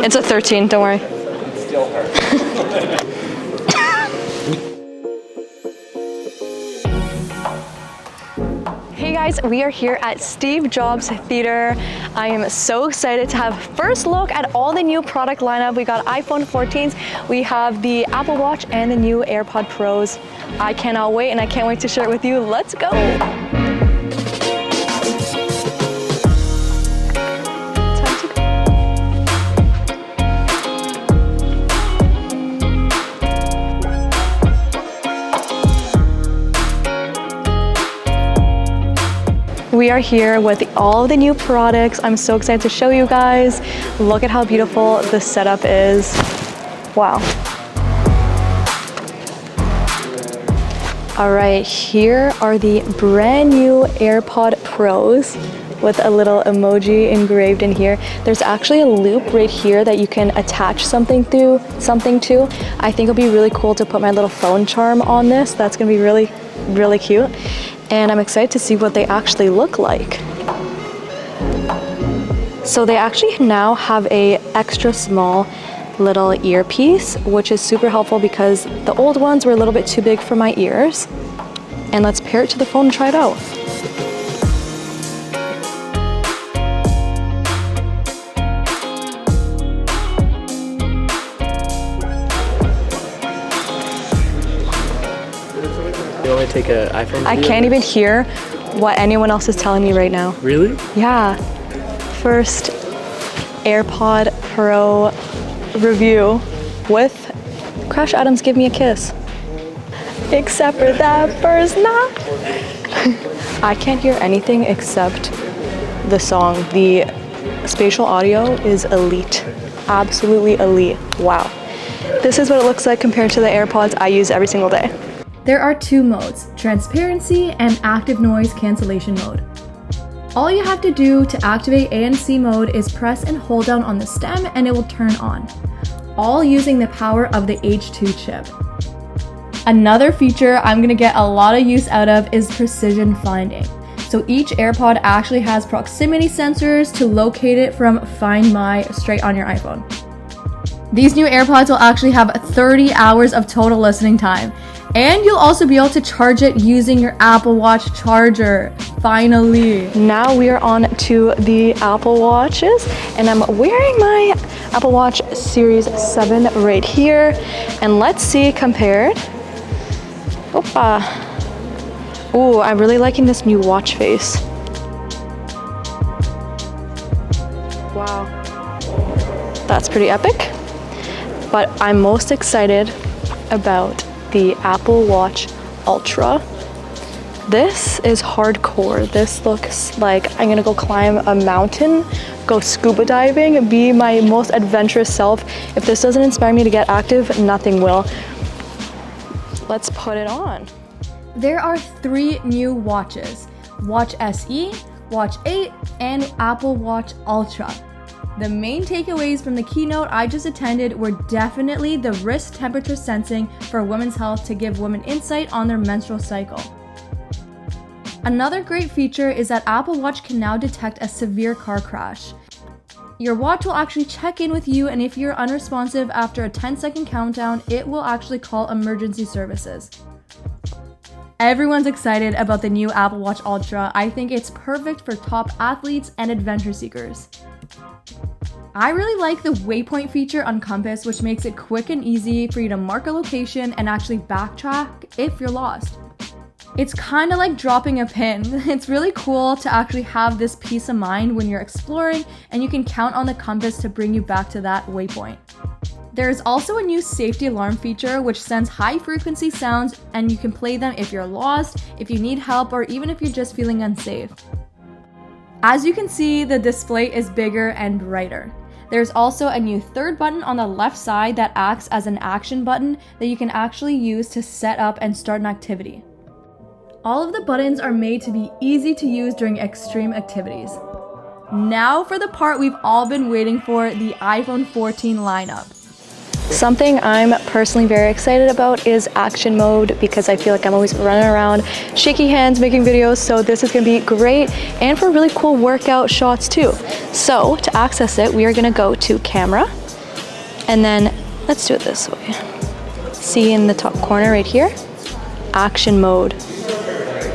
It's a 13, don't worry. It's still hard. Hey guys, we are here at Steve Jobs Theater. I am so excited to have first look at all the new product lineup. We got iPhone 14s, we have the Apple Watch and the new AirPod Pros. I cannot wait and I can't wait to share it with you. Let's go. We are here with all the new products. I'm so excited to show you guys. Look at how beautiful the setup is. Wow. All right, here are the brand new AirPod Pros with a little emoji engraved in here. There's actually a loop right here that you can attach something to. I think it'll be really cool to put my little phone charm on this. That's gonna be really, really cute. And I'm excited to see what they actually look like. So they actually now have a extra small little earpiece, which is super helpful because the old ones were a little bit too big for my ears. And let's pair it to the phone and try it out. You want me to take an iPhone video? I can't even hear what anyone else is telling me right now. Really? Yeah. First AirPod Pro review with Crash Adams Give Me a Kiss. Except for that first knock. I can't hear anything except the song. The spatial audio is elite. Absolutely elite. Wow. This is what it looks like compared to the AirPods I use every single day. There are two modes, transparency and active noise cancellation mode. All you have to do to activate ANC mode is press and hold down on the stem and it will turn on, all using the power of the H2 chip. Another feature I'm gonna get a lot of use out of is precision finding. So each AirPod actually has proximity sensors to locate it from Find My straight on your iPhone. These new AirPods will actually have 30 hours of total listening time. And you'll also be able to charge it using your Apple Watch charger. Finally. Now we are on to the Apple Watches and I'm wearing my Apple Watch Series 7 right here. And let's see compared. Opa. Ooh, I'm really liking this new watch face. Wow. That's pretty epic. But I'm most excited about the Apple Watch Ultra. This is hardcore. This looks like I'm gonna go climb a mountain, go scuba diving, be my most adventurous self. If this doesn't inspire me to get active, nothing will. Let's put it on. There are 3 new watches, Watch SE, Watch 8, and Apple Watch Ultra. The main takeaways from the keynote I just attended were definitely the wrist temperature sensing for women's health to give women insight on their menstrual cycle. Another great feature is that Apple Watch can now detect a severe car crash. Your watch will actually check in with you, and if you're unresponsive after a 10-second countdown, it will actually call emergency services. Everyone's excited about the new Apple Watch Ultra. I think it's perfect for top athletes and adventure seekers. I really like the waypoint feature on Compass, which makes it quick and easy for you to mark a location and actually backtrack if you're lost. It's kind of like dropping a pin. It's really cool to actually have this peace of mind when you're exploring and you can count on the compass to bring you back to that waypoint. There's also a new safety alarm feature which sends high frequency sounds and you can play them if you're lost, if you need help, or even if you're just feeling unsafe. As you can see, the display is bigger and brighter. There's also a new third button on the left side that acts as an action button that you can actually use to set up and start an activity. All of the buttons are made to be easy to use during extreme activities. Now for the part we've all been waiting for, the iPhone 14 lineup. Something I'm personally very excited about is action mode because I feel like I'm always running around, shaky hands, making videos, so this is gonna be great and for really cool workout shots too. So to access it, we are gonna go to camera And then let's do it this way. See in the top corner right here, action mode.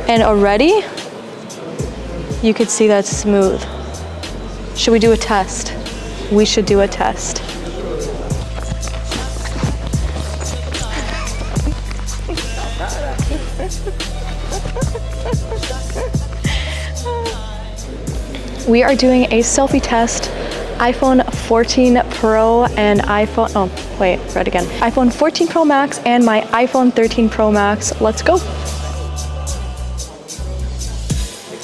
And already you could see that's smooth. Should we do a test? We should do a test. We are doing a selfie test. iPhone 14 Pro and iPhone 14 Pro Max and my iPhone 13 Pro Max. Let's go.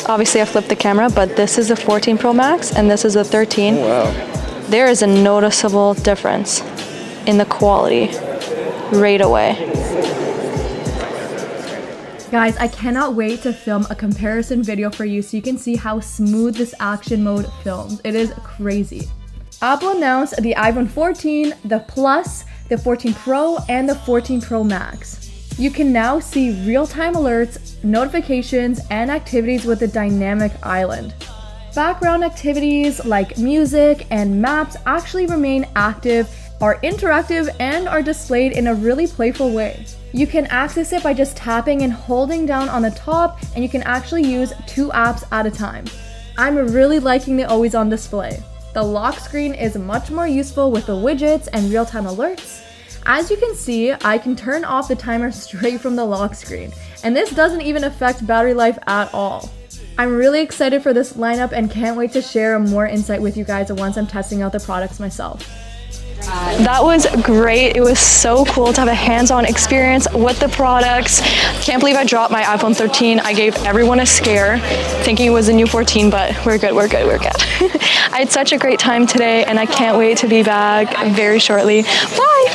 Obviously I flipped the camera, but this is a 14 Pro Max and this is a 13. Oh, wow. There is a noticeable difference in the quality right away. Guys, I cannot wait to film a comparison video for you so you can see how smooth this action mode films. It is crazy. Apple announced the iPhone 14, the Plus, the 14 Pro, and the 14 Pro Max. You can now see real-time alerts, notifications, and activities with the dynamic island. Background activities like music and maps actually remain active, are interactive, and are displayed in a really playful way. You can access it by just tapping and holding down on the top, and you can actually use 2 apps at a time. I'm really liking the always on display. The lock screen is much more useful with the widgets and real-time alerts. As you can see, I can turn off the timer straight from the lock screen, and this doesn't even affect battery life at all. I'm really excited for this lineup and can't wait to share more insight with you guys once I'm testing out the products myself. That was great. It was so cool to have a hands-on experience with the products. Can't believe I dropped my iPhone 13. I gave everyone a scare thinking it was a new 14, but we're good. I had such a great time today and I can't wait to be back very shortly. Bye!